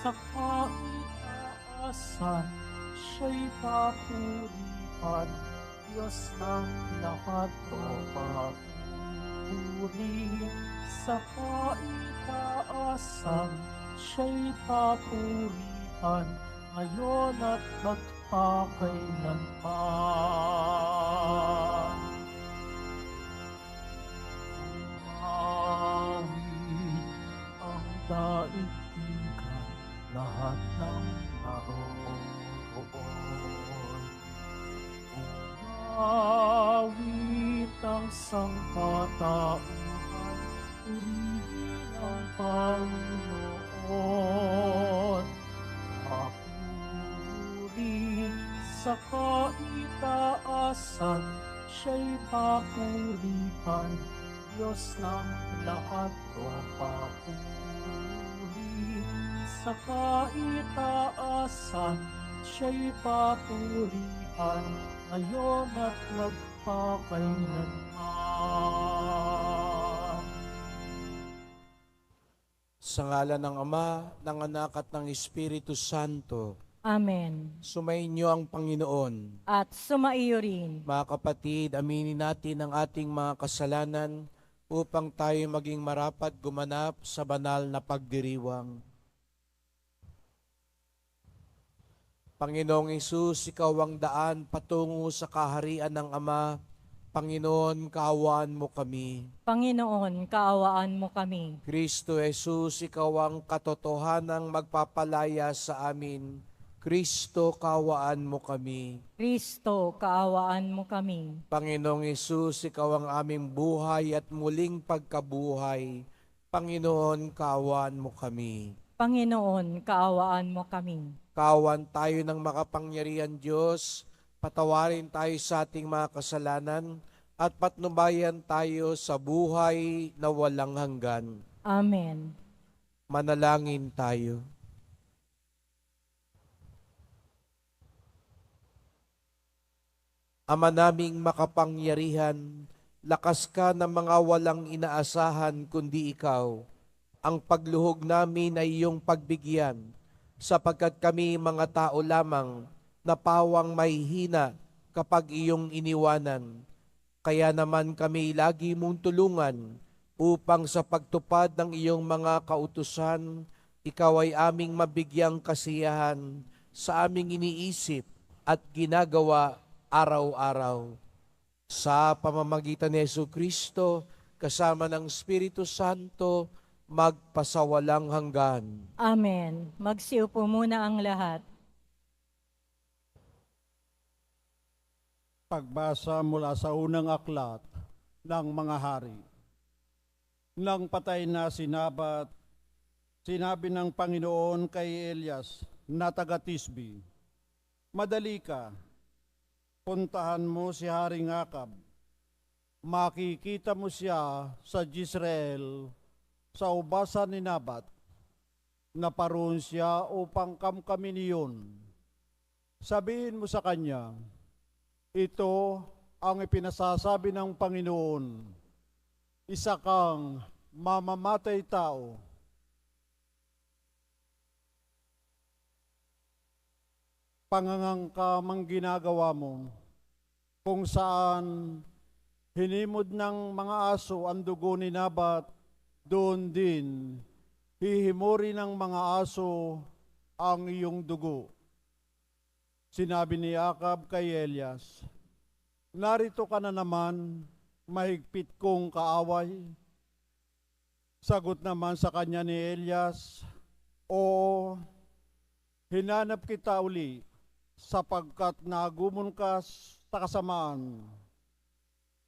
sa kaitaasan, siya'y papurihan, Diyos ng lahat o papuri. Sa kaitaasan, siya'y papurihan, ngayon at magpakailanman. Umawit ang daigdigan, lahat ng naroon. Umawit ang sangkatauhan, purihin ang Panginoon. Papuri sa kaitaasan, siya'y papurihan, Diyos ng lahat o papuri. Sa kaitaasan, siya'y papurihan, ngayon at magpakailanman. Sa ngalan ng Ama, ng Anak at ng Espiritu Santo. Amen. Sumainyo ang Panginoon. At sumaiyo rin. Mga kapatid, aminin natin ang ating mga kasalanan upang tayo maging marapat gumanap sa banal na pagdiriwang. Panginoong Hesus, Ikaw ang daan patungo sa kaharian ng Ama. Panginoon, kaawaan mo kami. Panginoon, kaawaan mo kami. Kristo Jesus, Ikaw ang katotohanang magpapalaya sa amin. Kristo, kaawaan mo kami. Kristo, kaawaan mo kami. Panginoong Hesus, Ikaw ang aming buhay at muling pagkabuhay. Panginoon, kaawaan mo kami. Panginoon, kaawaan mo kami. Kaawaan tayo ng makapangyarihan Diyos, patawarin tayo sa ating mga kasalanan, at patnubayan tayo sa buhay na walang hanggan. Amen. Manalangin tayo. Ama naming makapangyarihan, lakas ka ng mga walang inaasahan kundi ikaw. Ang pagluhog namin ay iyong pagbigyan, sapagkat kami mga tao lamang na pawang may hina kapag iyong iniwanan. Kaya naman kami lagi mong tulungan upang sa pagtupad ng iyong mga kautusan, ikaw ay aming mabigyang kasiyahan sa aming iniisip at ginagawa araw-araw. Sa pamamagitan ni Jesucristo, kasama ng Espiritu Santo, magpasawalang hanggan. Amen. Magsiupo muna ang lahat. Pagbasa mula sa unang aklat ng mga hari. Nang patay na si Nabat, sinabi ng Panginoon kay Elias na taga Tisbi, "Madali ka, puntahan mo si Haring Akab. Makikita mo siya sa Jezreel, sa ubasan ni Nabat, na paroon siya upang kamkamin iyon. Sabihin mo sa kanya, ito ang ipinasasabi ng Panginoon, isa kang mamamatay tao. Pangangangkamang ginagawa mo, kung saan hinimod ng mga aso ang dugo ni Nabat, doon din hihimori ng mga aso ang iyong dugo." Sinabi ni Akab kay Elias, "Narito ka na naman, mahigpit kong kaaway." Sagot naman sa kanya ni Elias, "Oo, hinanap kita uli, sapagkat nagumon ka sa kasamaan.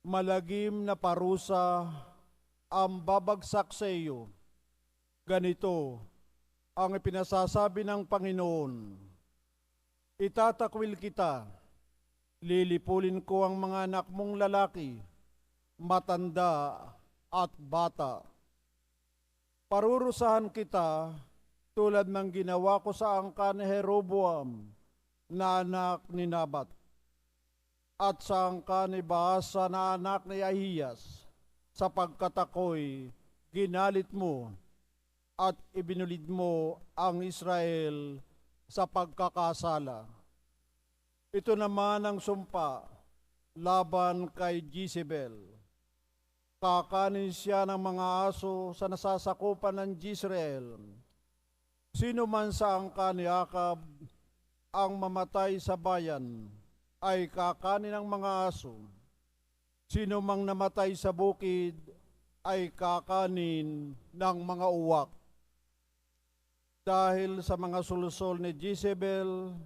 Malagim na parusa ang babagsak sa iyo. Ganito ang ipinasasabi ng Panginoon, itatakwil kita, lilipulin ko ang mga anak mong lalaki, matanda at bata. Parurusahan kita tulad ng ginawa ko sa angkan ni Jeroboam na anak ni Nabat, at sa angkan ni Baasa na anak ni Ahiyas, sapagkat ako'y ginalit mo at ibinulid mo ang Israel sa pagkakasala. Ito naman ang sumpa laban kay Jezebel. Kakanin siya ng mga aso sa nasasakupan ng Jezreel. Sino man sa angka ni Akab ang mamatay sa bayan ay kakanin ng mga aso. Sino mang namatay sa bukid ay kakanin ng mga uwak. Dahil sa mga sulusol ni Jezebel,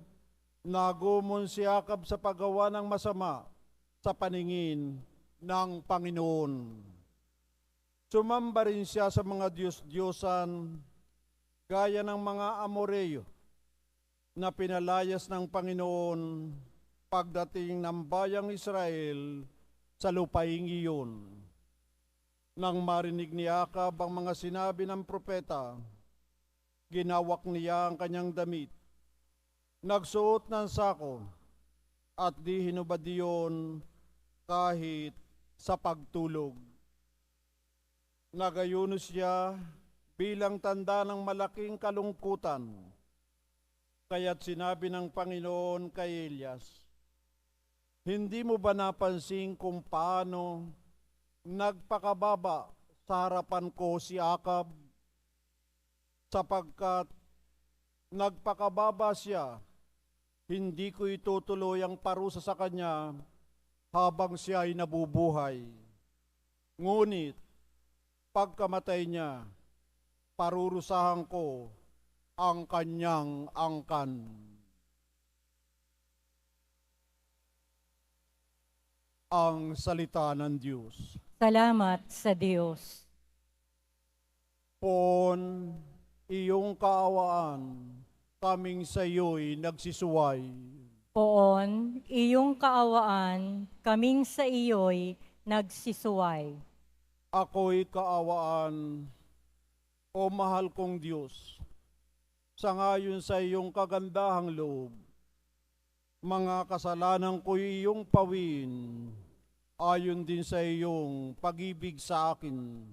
nagumon si Akab sa paggawa ng masama sa paningin ng Panginoon. Sumamba rin siya sa mga Diyos-Diyosan gaya ng mga Amoreo na pinalayas ng Panginoon pagdating ng bayang Israel sa lupaing iyon. Nang marinig ni Akab ang mga sinabi ng propeta, ginawak niya ang kanyang damit, nagsuot ng sako, at di hinubad iyon kahit sa pagtulog. Nagayuno siya bilang tanda ng malaking kalungkutan. Kaya't sinabi ng Panginoon kay Elias, hindi mo ba napansin kung paano nagpakababa sa harapan ko si Akab? Sapagkat nagpakababa siya, hindi ko itutuloy ang parusa sa kanya habang siya ay nabubuhay. Ngunit, pagkamatay niya, parurusahan ko ang kanyang angkan. Ang salita ng Diyos. Salamat sa Diyos. Pon iyong kaawaan, kaming sa iyo'y nagsisuway. Poon, iyong kaawaan, kaming sa iyo'y nagsisuway. Ako'y kaawaan, o mahal kong Diyos, sangayon sa iyong kagandahang loob. Mga kasalanan ko'y iyong pawin, ayon din sa iyong pag-ibig sa akin.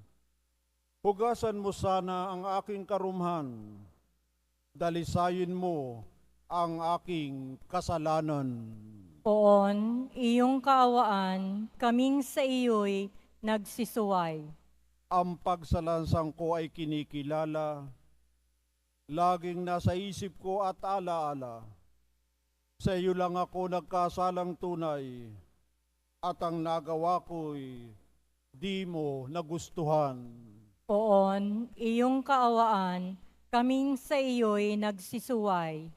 Hugasan mo sana ang aking karumhan, dalisayin mo ang aking kasalanan. Poon, iyong kaawaan, kaming sa iyo'y nagsisuway. Ang pagsalansang ko ay kinikilala, laging nasa isip ko at alaala. Sa iyo lang ako nagkasalang tunay, at ang nagawa ko'y di mo nagustuhan. Poon, iyong kaawaan, kaming sa iyo'y nagsisuway.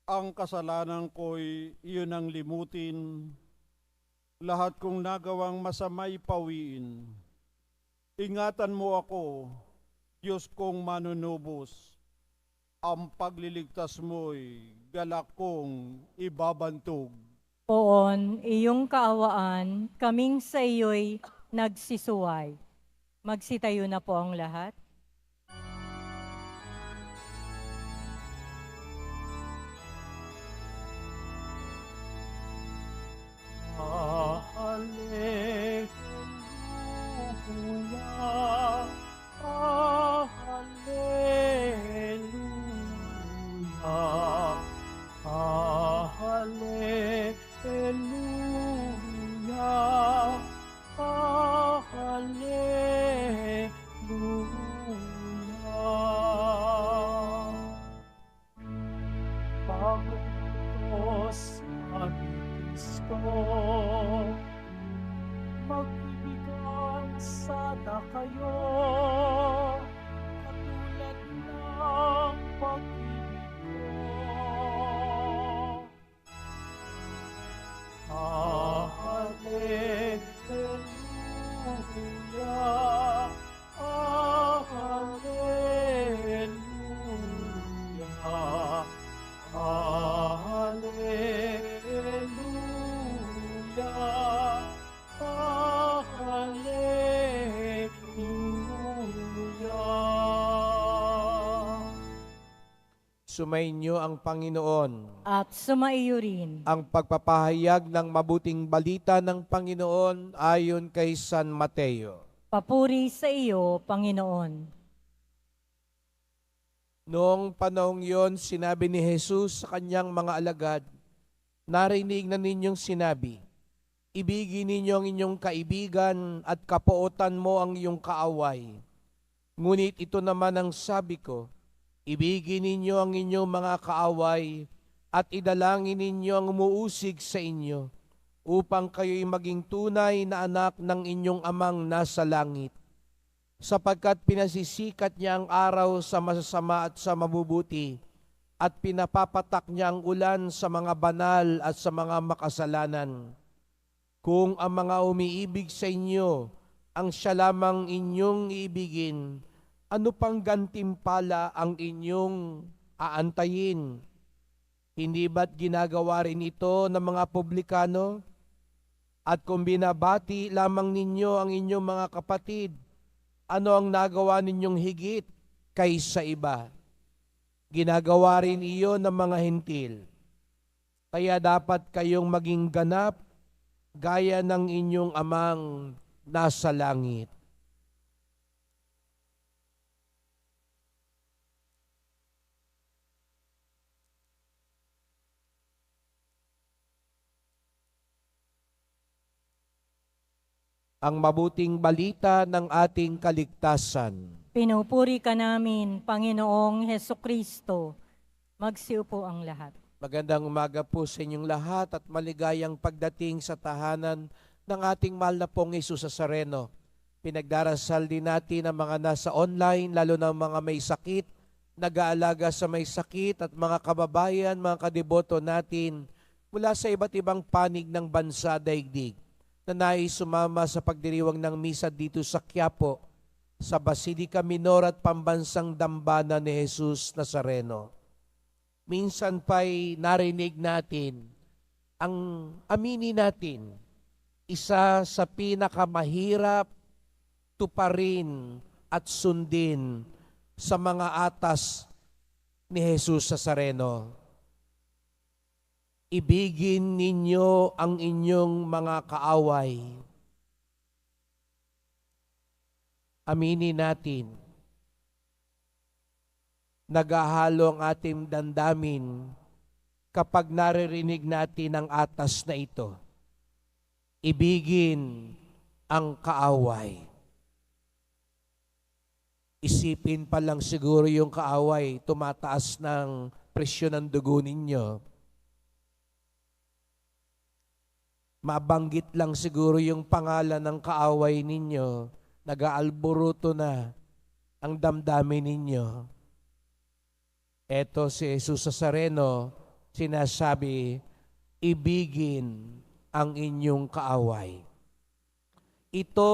Ang kasalanan ko'y iyon ang limutin, lahat kong nagawang masama'y pawiin. Ingatan mo ako, Diyos kong manunubos, ang pagliligtas mo'y galak kong ibabantog. Poon, iyong kaawaan, kaming sa iyo'y nagsisuway. Magsitayo na po ang lahat. Hallelujah, hallelujah, hallelujah, hallelujah. Panginoos aming Kristo, magbibigan sana kayo, katulad ng pag-ibig ko. Hallelujah, hallelujah, hallelujah, hallelujah. Sumainyo ang Panginoon. At sumaiyo rin. Ang pagpapahayag ng mabuting balita ng Panginoon ayon kay San Mateo. Papuri sa iyo, Panginoon. Noong panahong yon, sinabi ni Jesus sa kanyang mga alagad, narinig na ninyong sinabi, ibigin ninyo ang inyong kaibigan at kapuotan mo ang iyong kaaway. Ngunit ito naman ang sabi ko, ibigin ninyo ang inyong mga kaaway at idalangin ninyo ang umuusig sa inyo upang kayo'y maging tunay na anak ng inyong amang nasa langit. Sapagkat pinasisikat niya ang araw sa masasama at sa mabubuti at pinapapatak niya ang ulan sa mga banal at sa mga makasalanan. Kung ang mga umiibig sa inyo ang siya lamang inyong iibigin, ano pang gantimpala ang inyong aantayin? Hindi ba't ginagawa rin ito ng mga publikano? At kung binabati lamang ninyo ang inyong mga kapatid, ano ang nagawa ninyong higit kaysa iba? Ginagawa rin iyon ng mga hentil. Kaya dapat kayong maging ganap gaya ng inyong amang nasa langit. Ang mabuting balita ng ating kaligtasan. Pinupuri ka namin, Panginoong Hesukristo. Magsiupo ang lahat. Magandang umaga po sa inyong lahat at maligayang pagdating sa tahanan ng ating mahal na pong Jesus Nazareno. Pinagdarasal din natin ang mga nasa online, lalo na mga may sakit, nag-aalaga sa may sakit at mga kababayan, mga kadeboto natin mula sa iba't ibang panig ng bansa daigdig na nais sumama sa pagdiriwang ng misa dito sa Quiapo, sa Basilica Minor at Pambansang Dambana ni Jesus Nazareno. Minsan pa'y narinig natin, aminin natin, isa sa pinakamahirap tuparin at sundin sa mga atas ni Jesus Nazareno. Ibigin ninyo ang inyong mga kaaway. Aminin natin, naghahalo ang ating damdamin kapag naririnig natin ang atas na ito. Ibigin ang kaaway. Isipin pa lang siguro yung kaaway, tumataas ng presyon ng dugo ninyo. Mabanggit lang siguro yung pangalan ng kaaway ninyo, nag-aalboruto na ang damdamin ninyo. Eto si Jesus Nazareno, sinasabi, ibigin ang inyong kaaway. Ito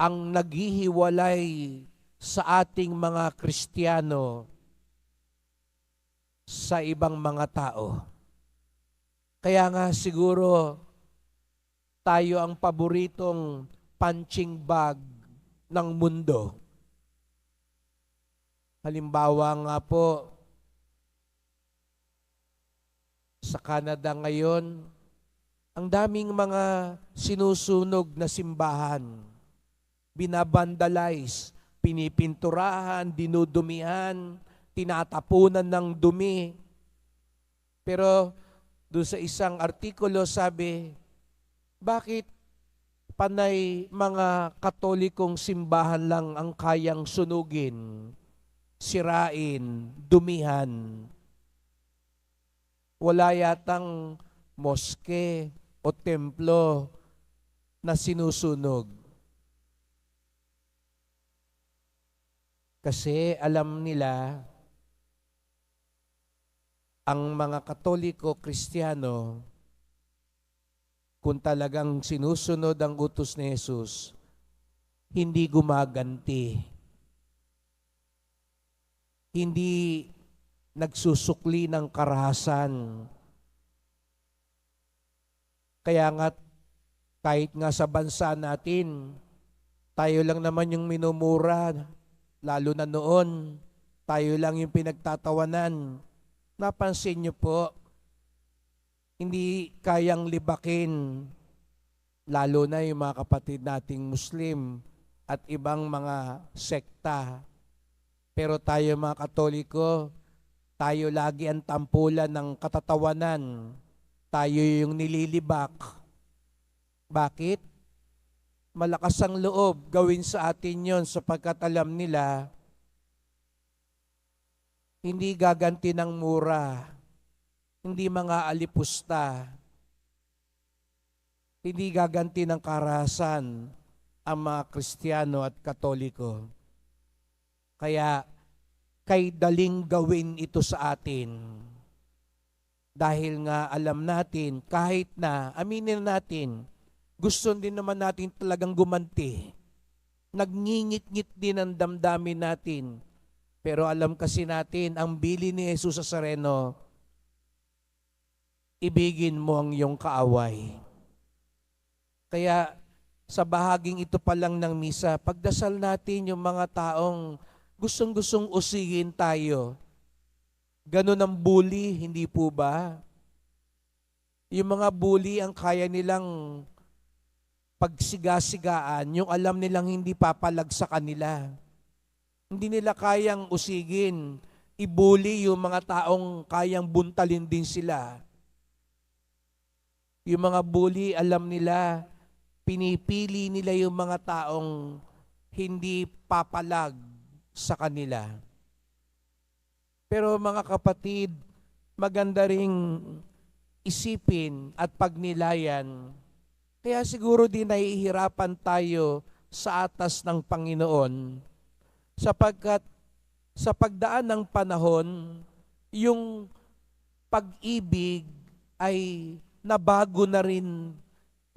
ang naghihiwalay sa ating mga Kristiyano sa ibang mga tao. Kaya nga siguro tayo ang paboritong punching bag ng mundo. Halimbawa nga po, sa Canada ngayon, ang daming mga sinusunog na simbahan, binabandalize, pinipinturahan, dinudumihan, tinatapunan ng dumi. Pero doon sa isang artikulo sabi, bakit panay mga Katolikong simbahan lang ang kayang sunugin, sirain, dumihan? Wala yatang moske o templo na sinusunog. Kasi alam nila, ang mga Katoliko, Kristiyano, kung talagang sinusunod ang utos ni Jesus, hindi gumaganti. Hindi nagsusukli ng karahasan. Kaya nga, kahit nga sa bansa natin, tayo lang naman yung minumura, lalo na noon, tayo lang yung pinagtatawanan. Napansin niyo po, hindi kayang libakin, lalo na yung mga kapatid nating Muslim at ibang mga sekta. Pero tayo mga Katoliko, tayo lagi ang tampulan ng katatawanan. Tayo yung nililibak. Bakit? Malakas ang loob gawin sa atin yon sapagkat alam nila hindi gaganti ng mura, hindi mga alipusta, hindi gaganti ng karahasan ang mga Kristiyano at Katoliko. Kaya kay daling gawin ito sa atin. Dahil nga alam natin, kahit na, aminin natin, gusto din naman natin talagang gumanti. Nagngingit-ngit din ang damdamin natin. Pero alam kasi natin, ang bili ni Jesus sa Nazareno, ibigin mo ang iyong kaaway. Kaya sa bahaging ito pa lang ng misa, pagdasal natin yung mga taong gustong-gustong usigin tayo. Ganun ang bully, hindi po ba? Yung mga bully ang kaya nilang pagsiga-sigaan, yung alam nilang hindi papalag sa kanila. Hindi nila kayang usigin, ibully yung mga taong kayang buntalin din sila. Yung mga bully, alam nila, pinipili nila yung mga taong hindi papalag sa kanila. Pero mga kapatid, maganda ring isipin at pagnilayan. Kaya siguro din nahihirapan tayo sa atas ng Panginoon sapagkat sa pagdaan ng panahon, yung pag-ibig ay nabago na rin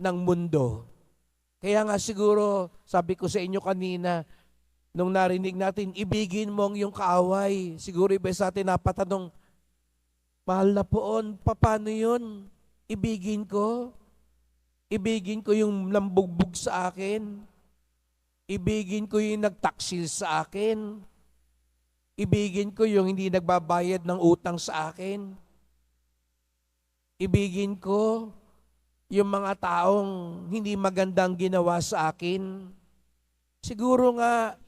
ng mundo. Kaya nga siguro, sabi ko sa inyo kanina, nung narinig natin, ibigin mo ang iyong kaaway. Siguro iba sa atin napatanong, mahal na poon, paano yun? Ibigin ko? Ibigin ko yung lambugbog sa akin? Ibigin ko yung nagtaksil sa akin? Ibigin ko yung hindi nagbabayad ng utang sa akin? Ibigin ko yung mga taong hindi magandang ginawa sa akin? Siguro nga,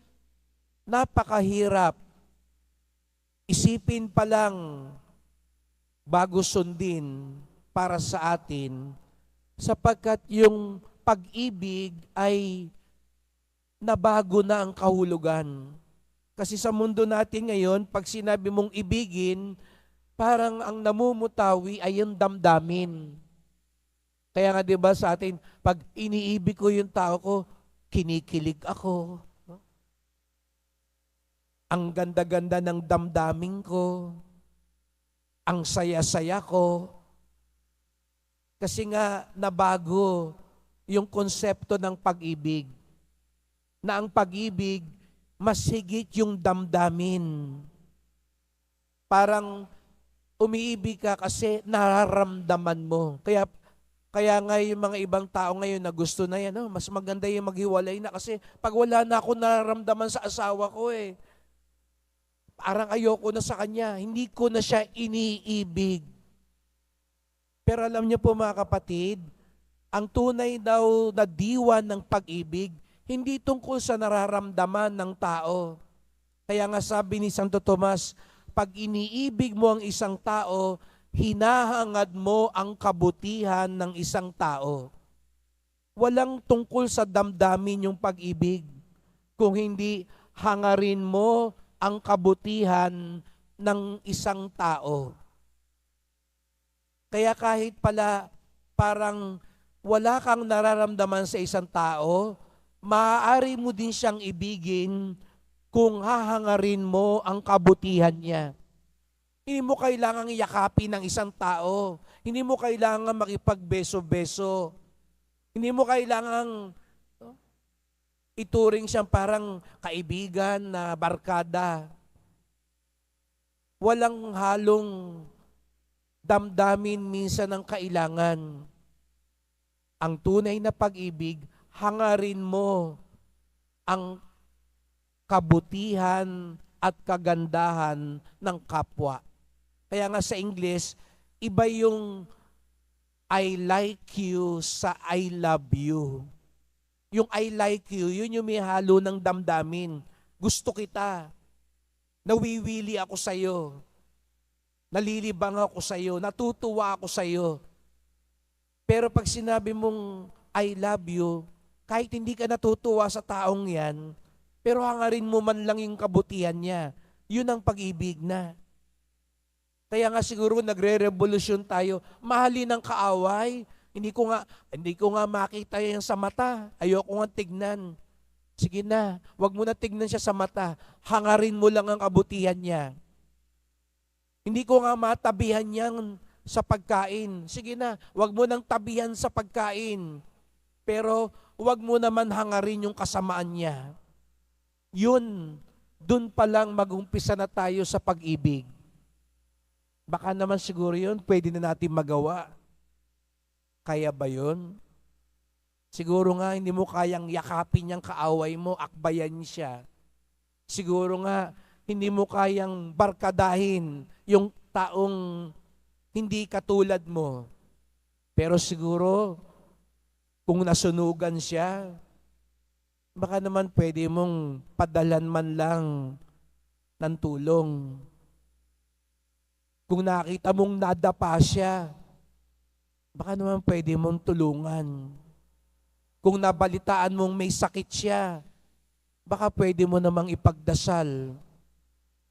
napakahirap. Isipin pa lang bago sundin para sa atin sapagkat yung pag-ibig ay nabago na ang kahulugan. Kasi sa mundo natin ngayon, pag sinabi mong ibigin, parang ang namumutawi ay yung damdamin. Kaya nga 'di ba sa atin, pag iniibig ko yung tao ko, kinikilig ako. Ang ganda-ganda ng damdamin ko. Ang saya-saya ko. Kasi nga nabago yung konsepto ng pag-ibig. Na ang pag-ibig, mas higit yung damdamin. Parang umiibig ka kasi nararamdaman mo. Kaya nga yung mga ibang tao ngayon na gusto na yan, mas maganda yung maghiwalay na kasi pag wala na ako nararamdaman sa asawa ko parang ayoko na sa kanya, hindi ko na siya iniibig. Pero alam niyo po mga kapatid, ang tunay daw na diwa ng pag-ibig, hindi tungkol sa nararamdaman ng tao. Kaya nga sabi ni Santo Tomas, pag iniibig mo ang isang tao, hinahangad mo ang kabutihan ng isang tao. Walang tungkol sa damdamin yung pag-ibig, kung hindi hangarin mo ang kabutihan ng isang tao. Kaya kahit pala parang wala kang nararamdaman sa isang tao, maaari mo din siyang ibigin kung hahangarin mo ang kabutihan niya. Hindi mo kailangang yakapin ng isang tao. Hindi mo kailangang makipagbeso-beso. Hindi mo kailangang ituring siyang parang kaibigan na barkada. Walang halong damdamin minsan ng kailangan. Ang tunay na pag-ibig, hangarin mo ang kabutihan at kagandahan ng kapwa. Kaya nga sa English, iba yung I like you sa I love you. Yung I like you, yun yung may halo ng damdamin. Gusto kita. nawiwili ako sa iyo, nalilibang ako sa iyo, natutuwa ako sa iyo. Pero pag sinabi mong I love you, kahit hindi ka natutuwa sa taong yan, pero hangarin mo man lang yung kabutihan niya, yun ang pag-ibig na. Kaya nga siguro nagre-revolusyon tayo, mahalin ang kaaway. Hindi ko nga makita yan sa mata. Ayoko nga tignan. Sige na, wag mo na tignan siya sa mata. Hangarin mo lang ang kabutihan niya. Hindi ko nga matabihan yan sa pagkain. Sige na, wag mo nang tabihan sa pagkain. Pero wag mo naman hangarin yung kasamaan niya. Yun, dun pa lang mag-umpisa na tayo sa pag-ibig. Baka naman siguro yun, pwede na natin magawa. Kaya ba yun? Siguro nga hindi mo kayang yakapin yung kaaway mo, akbayan siya. Siguro nga hindi mo kayang barkadahin yung taong hindi katulad mo. Pero siguro, kung nasunugan siya, baka naman pwede mong padalan man lang ng tulong. Kung nakita mong nadapa siya, baka naman pwede mong tulungan. Kung nabalitaan mong may sakit siya, baka pwede mo namang ipagdasal.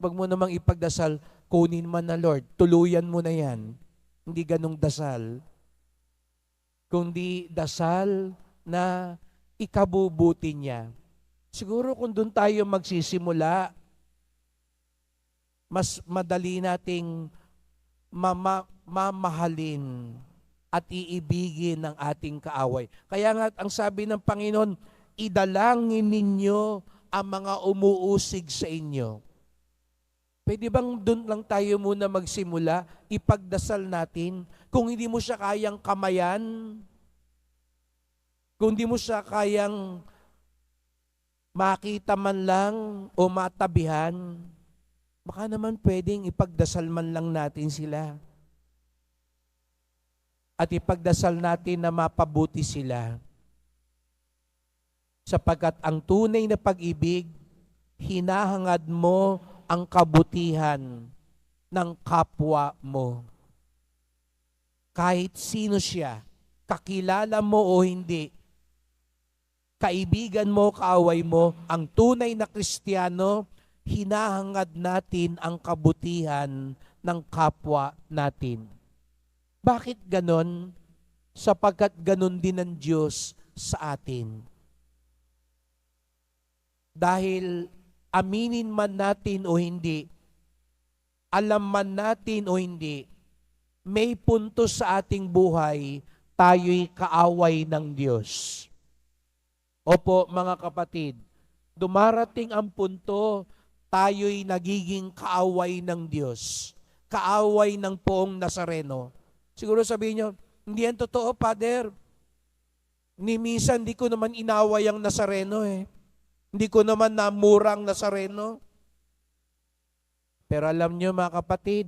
Wag mo namang ipagdasal, kunin man na Lord, tuluyan mo na yan. Hindi ganong dasal. Kundi dasal na ikabubuti niya. Siguro kung doon tayo magsisimula, mas madali nating mamahalin at iibigin ng ating kaaway. Kaya nga ang sabi ng Panginoon, idalangin ninyo ang mga umuusig sa inyo. Pwede bang doon lang tayo muna magsimula, ipagdasal natin, kung hindi mo siya kayang kamayan, kung hindi mo siya kayang makita man lang o matabihan, baka naman pwedeng ipagdasal man lang natin sila. At ipagdasal natin na mapabuti sila. Sapagkat ang tunay na pag-ibig, hinahangad mo ang kabutihan ng kapwa mo. Kahit sino siya, kakilala mo o hindi, kaibigan mo, kaaway mo, ang tunay na Kristiyano, hinahangad natin ang kabutihan ng kapwa natin. Bakit ganon? Sapagkat ganon din ang Diyos sa atin. Dahil aminin man natin o hindi, alam man natin o hindi, may punto sa ating buhay, tayo'y kaaway ng Diyos. Opo, mga kapatid, dumarating ang punto, tayo'y nagiging kaaway ng Diyos. Kaaway ng poong Nazareno. Siguro sabihin nyo, hindi yan totoo, Father. Ni minsan, di ko naman inaway ang Nazareno eh. Hindi ko naman namurang Nazareno. Pero alam nyo mga kapatid,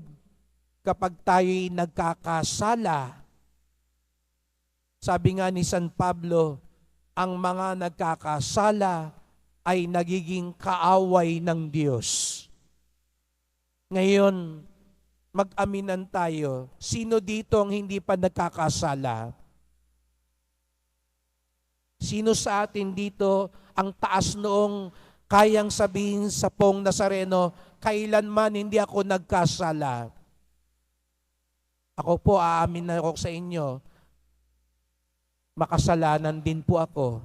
kapag tayo'y nagkakasala, sabi nga ni San Pablo, ang mga nagkakasala ay nagiging kaaway ng Diyos. Ngayon, mag-aminan tayo, sino dito ang hindi pa nagkakasala? Sino sa atin dito ang taas noong kayang sabihin sa poong Nazareno, kailanman hindi ako nagkasala? Ako po, aamin na ako sa inyo, makasalanan din po ako.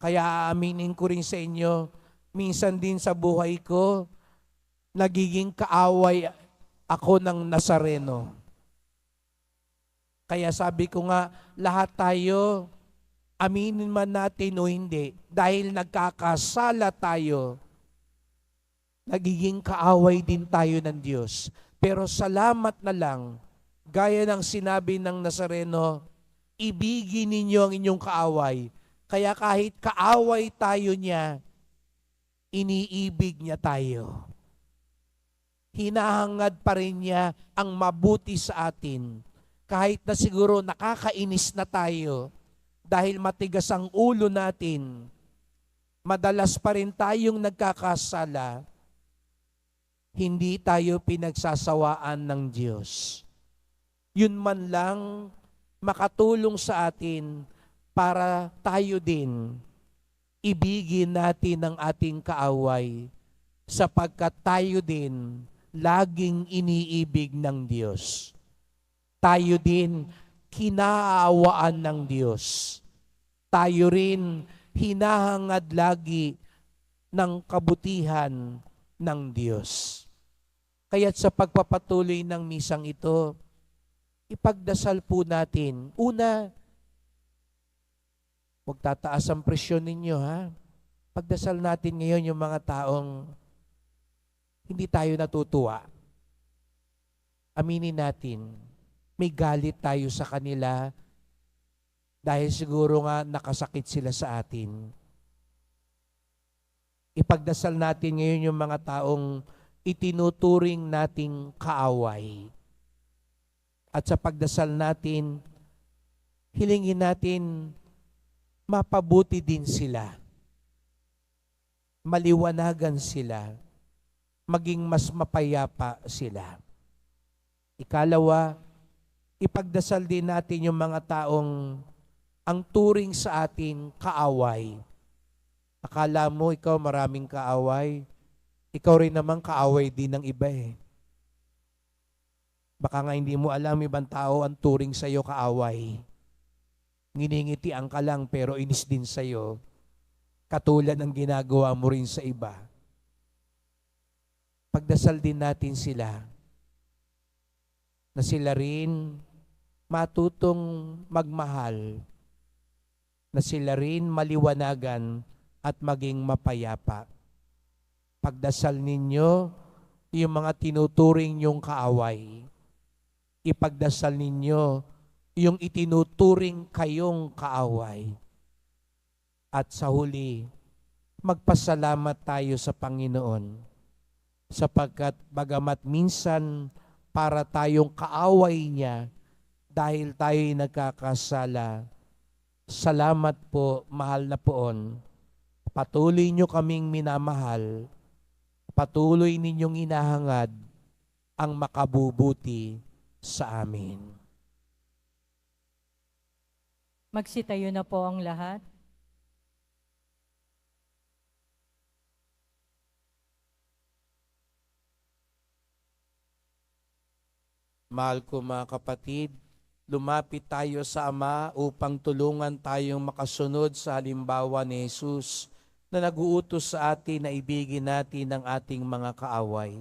Kaya aaminin ko rin sa inyo, minsan din sa buhay ko, nagiging kaaway ako ng Nazareno. Kaya sabi ko nga, lahat tayo, aminin man natin o hindi, dahil nagkakasala tayo, nagiging kaaway din tayo ng Diyos. Pero salamat na lang, gaya ng sinabi ng Nazareno, ibigin ninyo ang inyong kaaway. Kaya kahit kaaway tayo niya, iniibig niya tayo. Hinahangad pa rin niya ang mabuti sa atin. Kahit na siguro nakakainis na tayo, dahil matigas ang ulo natin, madalas pa rin tayong nagkakasala, hindi tayo pinagsasawaan ng Diyos. Yun man lang makatulong sa atin para tayo din ibigin natin ang ating kaaway sapagkat tayo din laging iniibig ng Diyos. Tayo din kinaawaan ng Diyos. Tayo rin hinahangad lagi ng kabutihan ng Diyos. Kaya't sa pagpapatuloy ng misang ito, ipagdasal po natin. Una, huwag tataas ang presyon ninyo, ha? Pagdasal natin ngayon yung mga taong hindi tayo natutuwa. Aminin natin, may galit tayo sa kanila dahil siguro nga nakasakit sila sa atin. Ipagdasal natin ngayon yung mga taong itinuturing nating kaaway. At sa pagdasal natin, hilingin natin mapabuti din sila. Maliwanagan sila. Maging mas mapayapa sila. Ikalawa, ipagdasal din natin yung mga taong ang turing sa atin kaaway. Akala mo ikaw maraming kaaway, ikaw rin naman kaaway din ng iba eh. Baka nga hindi mo alam ibang tao ang turing sa iyo kaaway. Nginingitian ka lang pero inis din sa iyo. Katulad ng ginagawa mo rin sa iba. Pagdasal din natin sila na sila rin matutong magmahal, na sila rin maliwanagan at maging mapayapa. Pagdasal ninyo yung mga tinuturing nyong kaaway. Ipagdasal ninyo yung itinuturing kayong kaaway. At sa huli, magpasalamat tayo sa Panginoon sapagkat bagamat minsan para tayong kaaway niya dahil tayo'y nagkakasala, salamat po, mahal na poon. Patuloy nyo kaming minamahal, patuloy ninyong inahangad ang makabubuti sa amin. Magsitayo na po ang lahat. Mahal ko mga kapatid, lumapit tayo sa Ama upang tulungan tayong makasunod sa halimbawa ni Jesus na nag-uutos sa atin na ibigin natin ang ating mga kaaway.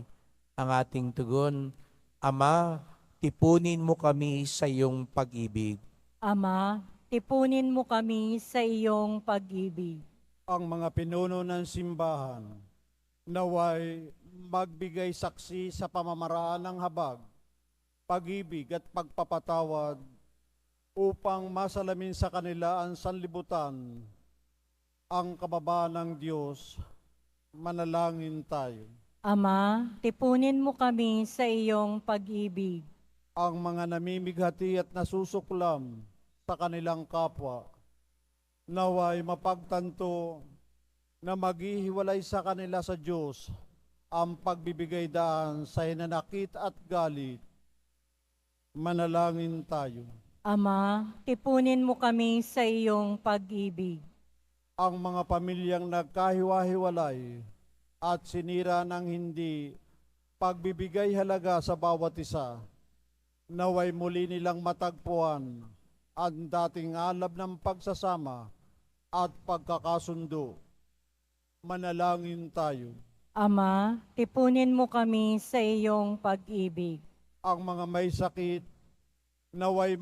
Ang ating tugon, Ama, tipunin mo kami sa iyong pag-ibig. Ama, tipunin mo kami sa iyong pag-ibig. Ang mga pinuno ng simbahan, naway magbigay saksi sa pamamaraan ng habag, pag-ibig at pagpapatawad upang masalamin sa kanila ang sanlibutan, ang kababaan ng Diyos. Manalangin tayo. Ama, tipunin mo kami sa iyong pag-ibig. Ang mga namimighati at nasusuklam sa kanilang kapwa, naway mapagtanto na maghihiwalay sa kanila sa Diyos ang pagbibigay daan sa hinanakit at galit. Manalangin tayo. Ama, tipunin mo kami sa iyong pag-ibig. Ang mga pamilyang nagkahiwa-hiwalay at sinira ng hindi pagbibigay halaga sa bawat isa, naway muli nilang matagpuan ang dating alab ng pagsasama at pagkakasundo. Manalangin tayo. Ama, tipunin mo kami sa iyong pag-ibig. Ang mga may sakit, naway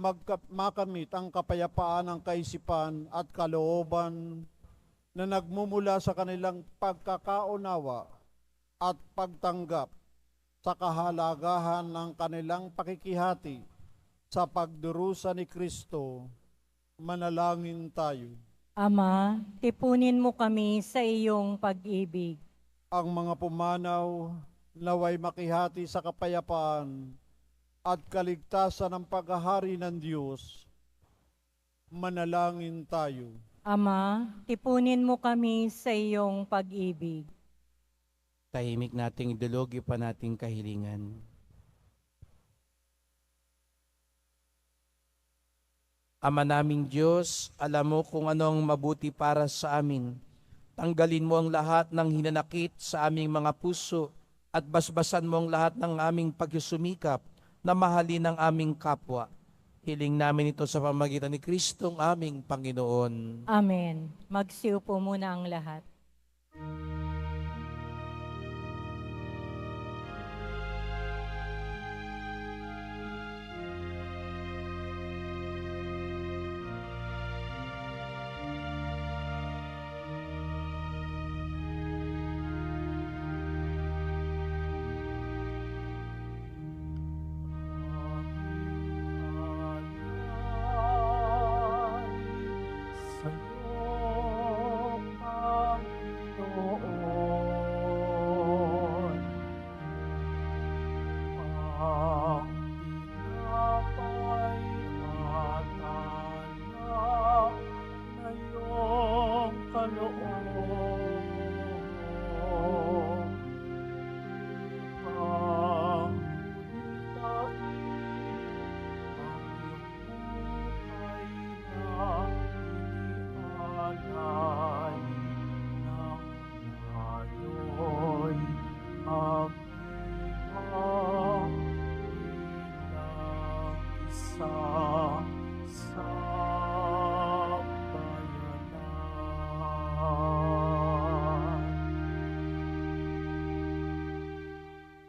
makamit ang kapayapaan ng kaisipan at kalooban na nagmumula sa kanilang pagkakaunawa at pagtanggap sa kahalagahan ng kanilang pakikihati sa pagdurusa ni Kristo. Manalangin tayo. Ama, tipunin mo kami sa iyong pag-ibig. Ang mga pumanaw, naway makihati sa kapayapaan at kaligtasan ng paghahari ng Diyos. Manalangin tayo. Ama, tipunin mo kami sa iyong pag-ibig. Tahimik nating idulog pa nating kahilingan. Ama naming Diyos, alam mo kung anong mabuti para sa amin. Tanggalin mo ang lahat ng hinanakit sa aming mga puso at basbasan mo ang lahat ng aming pagsusumikap na mahalin ang aming kapwa. Hiling namin ito sa pamamagitan ni Kristong aming Panginoon. Amen. Magsiupo muna ang lahat.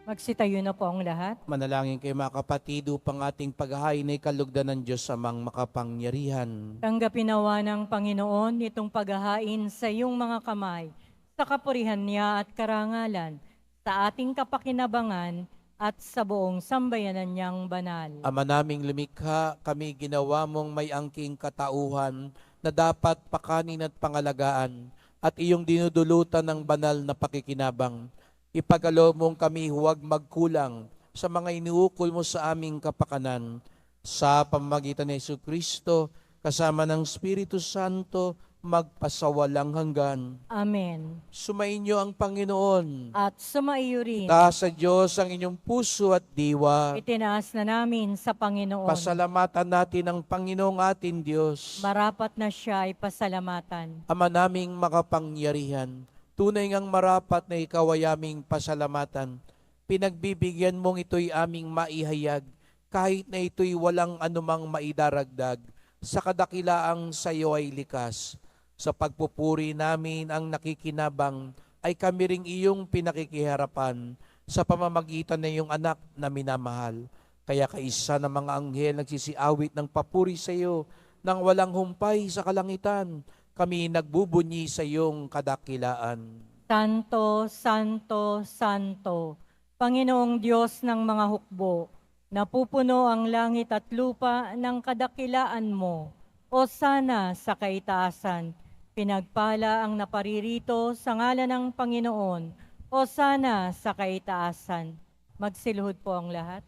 Magsitayo na po ang lahat. Manalangin kayo mga kapatid upang ating paghahain ay kalugdan ng Diyos amang makapangyarihan. Tanggapin nawa ng Panginoon itong paghahain sa iyong mga kamay, sa kapurihan niya at karangalan, sa ating kapakinabangan at sa buong sambayanan niyang banal. Ama naming lumikha, kami ginawa mong may angking katauhan na dapat pakanin at pangalagaan at iyong dinudulutan ng banal na pakikinabang. Ipagkaloob mong kami huwag magkulang sa mga iniukol mo sa aming kapakanan. Sa pamamagitan ni Jesucristo, kasama ng Espiritu Santo, magpasawalang hanggan. Amen. Sumainyo ang Panginoon. At sumaiyo rin. Taas sa Diyos ang inyong puso at diwa. Itinaas na namin sa Panginoon. Pasalamatan natin ang Panginoong atin Diyos. Marapat na siya ay pasalamatan. Ama naming makapangyarihan, tunay ngang marapat na ikaw ay aming pasalamatan. Pinagbibigyan mong ito'y aming maihayag, kahit na ito'y walang anumang maidaragdag, sa kadakilaang sa iyo ay likas. Sa pagpupuri namin ang nakikinabang, ay kami ring iyong pinakikiharapan sa pamamagitan ng iyong anak na minamahal. Kaya kaisa ng mga anghel nagsisiawit ng papuri sa iyo, nang walang humpay sa kalangitan, kami nagbubunyi sa iyong kadakilaan. Santo, Santo, Santo, Panginoong Diyos ng mga hukbo, napupuno ang langit at lupa ng kadakilaan mo. O sana sa kaitaasan, pinagpala ang naparirito sa ngalan ng Panginoon. O sana sa kaitaasan. Magsiluhod po ang lahat.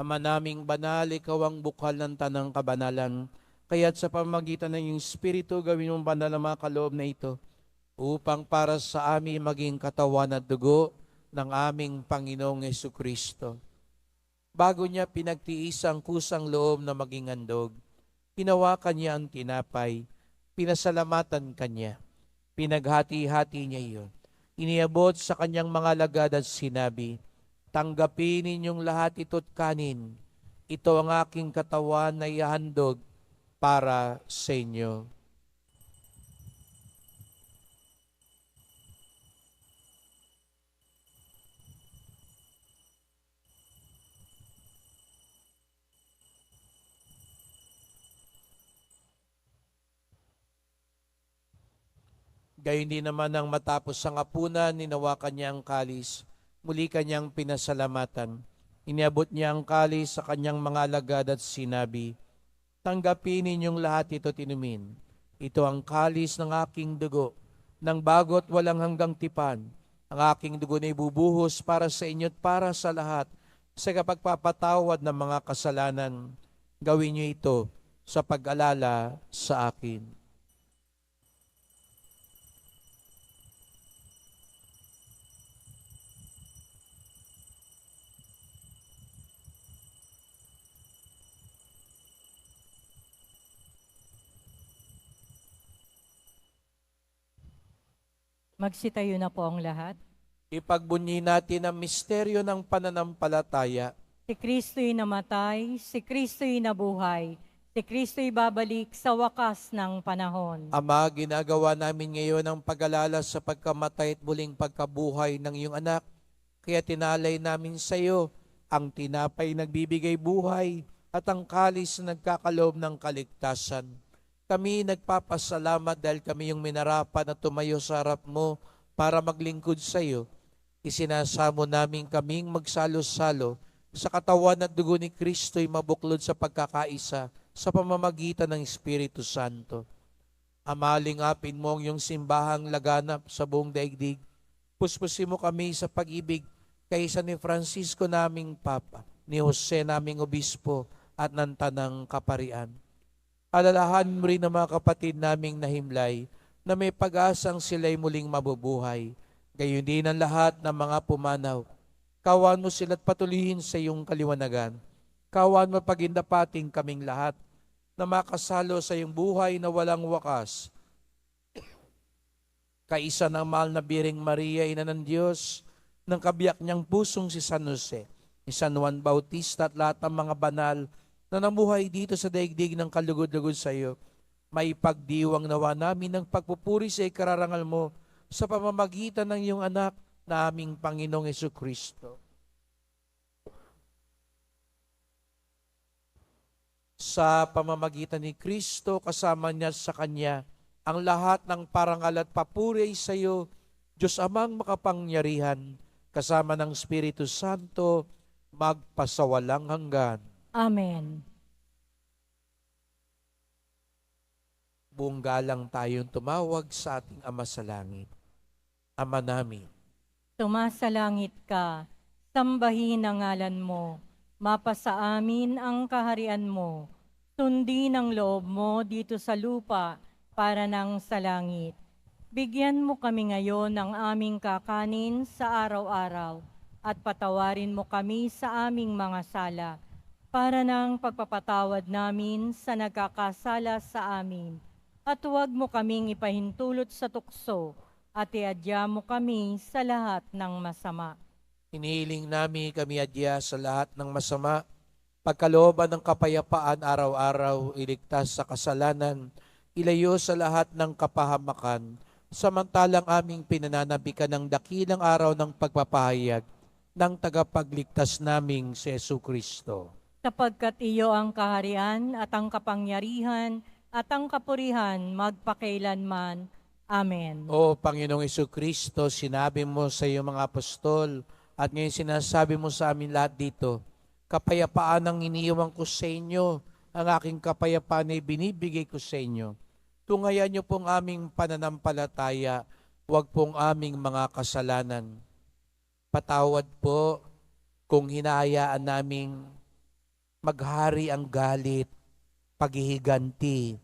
Ama naming banal, ikaw ang bukal ng tanang kabanalan. Kaya't sa pamamagitan ng iyong Espiritu, gawin mong banal ang mga kaloob na ito, upang para sa amin maging katawan at dugo ng aming Panginoong Jesucristo. Bago niya pinagtiis ang kusang loob na maging handog, hinawakan niya ang tinapay, pinasalamatan kanya, pinaghati-hati niya iyon. Iniabot sa kanyang mga lagad at sinabi, tanggapin ninyong lahat ito't kanin. Ito ang aking katawan na ihahandog para sa inyo. Gayon din naman nang matapos ang hapunan, ninawakan niya ang kalis, muli kanyang pinasalamatan. Iniabot niya ang kalis sa kanyang mga alagad at sinabi, tanggapin ninyong lahat ito tinumin. Ito ang kalis ng aking dugo, ng bago't walang hanggang tipan. Ang aking dugo na ibubuhos para sa inyo at para sa lahat, sa kapagpapatawad ng mga kasalanan. Gawin niyo ito sa pag-alala sa akin. Magsitayo na po ang lahat. Ipagbunyi natin ang misteryo ng pananampalataya. Si Kristo'y namatay, si Kristo'y nabuhay, si Kristo'y babalik sa wakas ng panahon. Ama, ginagawa namin ngayon ang pag-alala sa pagkamatay at muling pagkabuhay ng iyong anak. Kaya tinalay namin sa iyo ang tinapay nagbibigay buhay at ang kalis na nagkakaloob ng kaligtasan. Kami nagpapasalamat dahil kami yung minarapan na tumayo sa harap mo para maglingkod sa iyo. Isinasamo namin kaming magsalo-salo sa katawan at dugo ni Kristo'y mabuklod sa pagkakaisa sa pamamagitan ng Espiritu Santo. Ama, lingapin mo ang iyong simbahang laganap sa buong daigdig. Puspusin mo kami sa pag-ibig kaysa ni Francisco naming Papa, ni Jose naming Obispo at ng Tanang Kaparian. Alalahan mo rin ang mga kapatid naming nahimlay na may pag-asang sila'y muling mabubuhay. Gayon din ang lahat ng mga pumanaw. Kawan mo sila't patuloyin sa iyong kaliwanagan. Kawan mo pagindapating kaming lahat na makasalo sa iyong buhay na walang wakas. Kaisa ng mahal na Biring Maria, Ina ng Diyos, ng kabiyak niyang pusong si San Jose, ni San Juan Bautista at lahat ng mga banal na namuhay dito sa daigdig ng kalugod-lugod sa iyo, may pagdiwang nawa namin ng pagpupuri sa ikararangal mo sa pamamagitan ng iyong anak na aming Panginoong Jesucristo. Sa pamamagitan ni Kristo, kasama niya sa Kanya, ang lahat ng parangal at papuri ay sa iyo, Diyos Amang makapangyarihan, kasama ng Espiritu Santo, magpasawalang hanggan. Amen. Buong galang tayong tumawag sa ating Ama sa Langit. Ama namin, Sumasalangit ka, sambahin ang ngalan mo, mapasa amin ang kaharian mo, sundin ang loob mo dito sa lupa para nang sa langit. Bigyan mo kami ngayon ng aming kakanin sa araw-araw at patawarin mo kami sa aming mga sala para ng pagpapatawad namin sa nagkakasala sa amin. At huwag mo kaming ipahintulot sa tukso at iadya mo kami sa lahat ng masama. hinihiling namin kami adya sa lahat ng masama, pagkalooban ng kapayapaan araw-araw, iligtas sa kasalanan, ilayo sa lahat ng kapahamakan, samantalang aming pinananabikan ng dakilang araw ng pagpapahayag ng tagapagligtas naming si Jesucristo. Sapagkat iyo ang kaharian at ang kapangyarihan at ang kapurihan magpakailanman. Amen. O Panginoong Jesucristo, sinabi mo sa iyong mga apostol at ngayon sinasabi mo sa amin lahat dito, kapayapaan ang iniiwan ko sa inyo, ang aking kapayapaan ay binibigay ko sa inyo. Tungayan niyo pong aming pananampalataya, huwag pong aming mga kasalanan. Patawad po kung hinahayaan naming maghari ang galit, paghihiganti,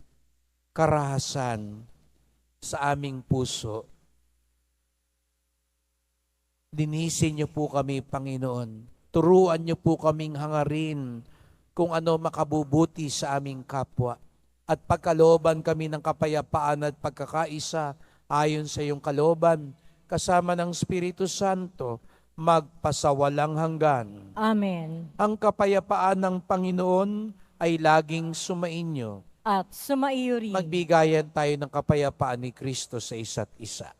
karahasan sa aming puso. Linisin niyo po kami, Panginoon. Turuan niyo po kaming hangarin kung ano makabubuti sa aming kapwa. At pagkalooban kami ng kapayapaan at pagkakaisa ayon sa iyong kalooban, kasama ng Espiritu Santo, magpasawalang hanggan. Amen. Ang kapayapaan ng Panginoon ay laging sumainyo. At sumaiyo rin. Magbigayan tayo ng kapayapaan ni Kristo sa isa't isa.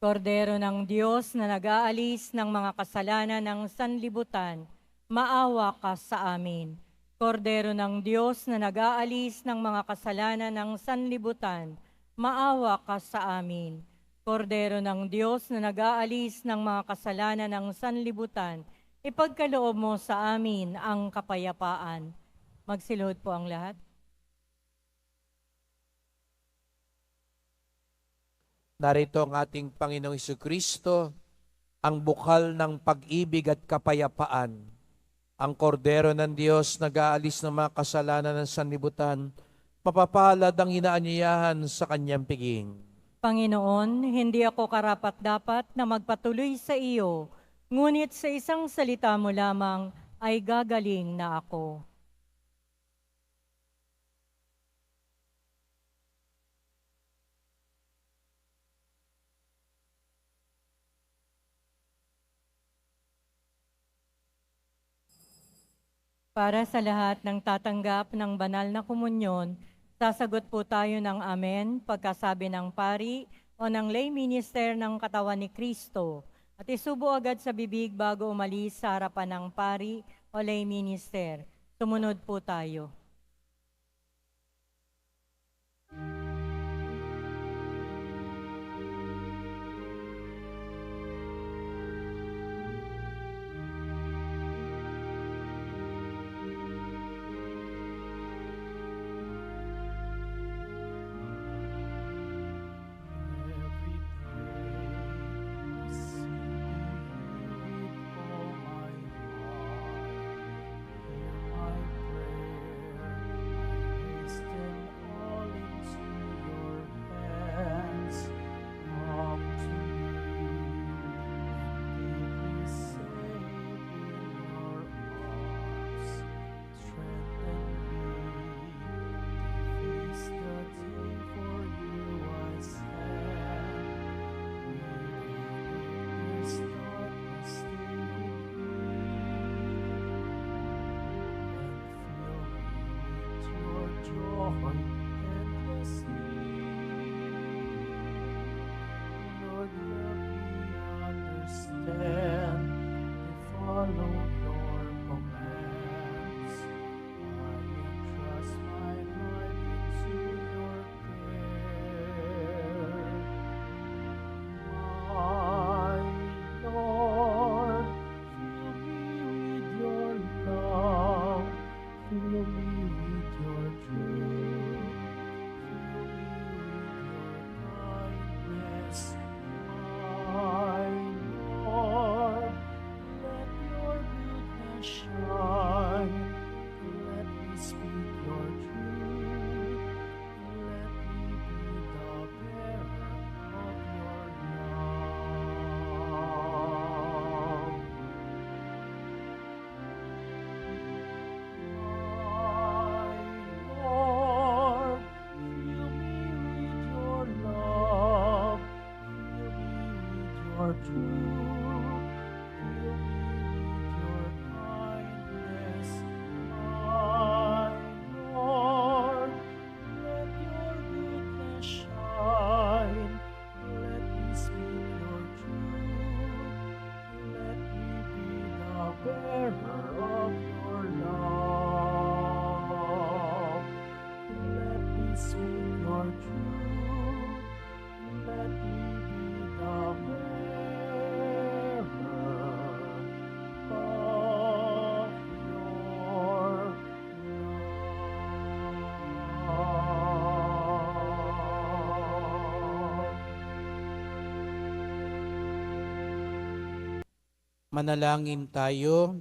Kordero ng Diyos na nag-aalis ng mga kasalanan ng sanlibutan, maawa ka sa amin. Kordero ng Diyos na nag-aalis ng mga kasalanan ng sanlibutan, maawa ka sa amin. Kordero ng Diyos na nag-aalis ng mga kasalanan ng sanlibutan, ipagkaloob mo sa amin ang kapayapaan. Magsiluhod po ang lahat. Narito ang ating Panginoong Jesucristo, ang bukal ng pag-ibig at kapayapaan. Ang kordero ng Diyos nag-aalis ng mga kasalanan ng sanlibutan, mapapalad ang inaanyayahan sa kanyang piging. Panginoon, hindi ako karapat-dapat na magpatuloy sa iyo, ngunit sa isang salita mo lamang ay gagaling na ako. Para sa lahat ng tatanggap ng banal na komunyon, sasagot po tayo ng amen pagkasabi ng pari o ng lay minister ng katawan ni Kristo. At isubo agad sa bibig bago umalis sa harapan ng pari o lay minister. Sumunod po tayo. Manalangin tayo.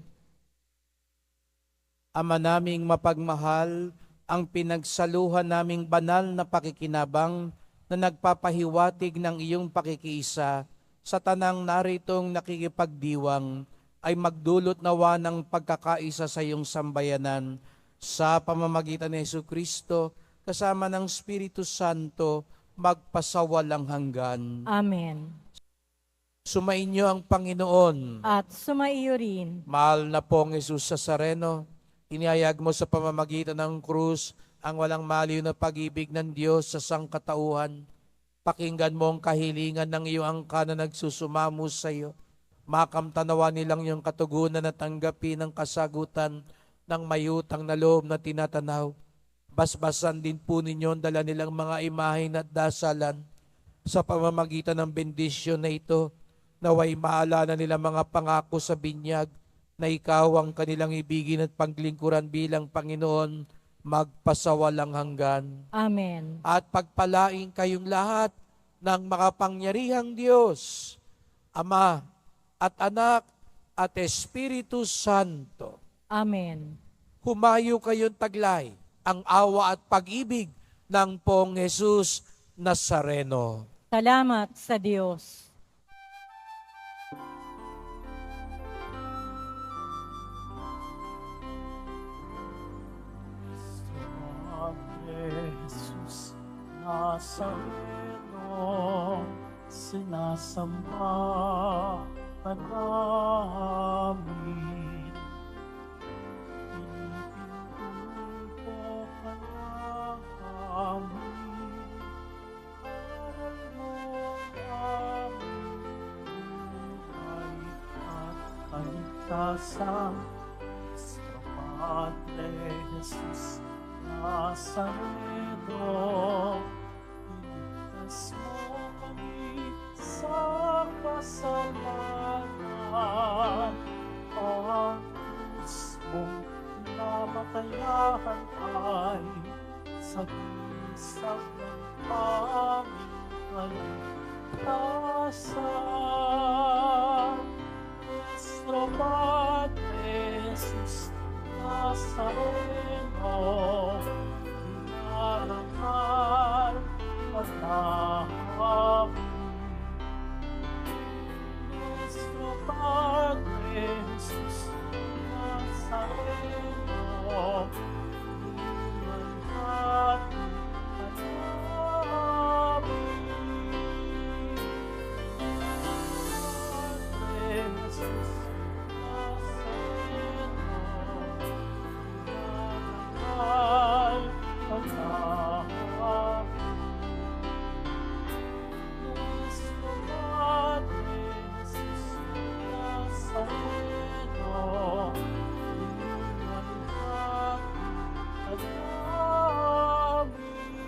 Ama naming mapagmahal, ang pinagsaluhan naming banal na pakikinabang na nagpapahiwatig ng iyong pakikiisa sa tanang naritong nakikipagdiwang ay magdulot nawa ng pagkakaisa sa iyong sambayanan sa pamamagitan ni Jesucristo kasama ng Espiritu Santo magpasawalang hanggan. Amen. Sumainyo ang Panginoon. At sumaiyo rin. Mahal na pong Jesus Nazareno, inihayag mo sa pamamagitan ng krus ang walang maliw na pag-ibig ng Diyos sa sangkatauhan. Pakinggan mo ang kahilingan ng iyong angka na nagsusumamo sa iyo. Makamtanawa nilang iyong katugunan at tanggapin ang kasagutan ng mayutang na loob na tinatanaw. Basbasan din po ninyo ang dala nilang mga imahen at dasalan sa pamamagitan ng bendisyon na ito. Naway maalala nila mga pangako sa binyag na ikaw ang kanilang ibigin at paglingkuran bilang Panginoon magpasawalang hanggan. Amen. At pagpalain kayong lahat ng makapangyarihang Diyos, Ama at Anak at Espiritu Santo. Amen. Humayo kayong taglay ang awa at pag-ibig ng Pong Jesus Nazareno. Salamat sa Diyos. Jesus Nazareno, sinasamba ka namin. sa Nuestro Padre Jesus Nazareno, iligtas mo kami sa kasalanan. Ang krus mong namatayan ay sagisag ng aming kaligtasan. Nuestro Padre Jesus Nazareno, inarangal at nahabi. Nuestro Padre Jesus Nazareno,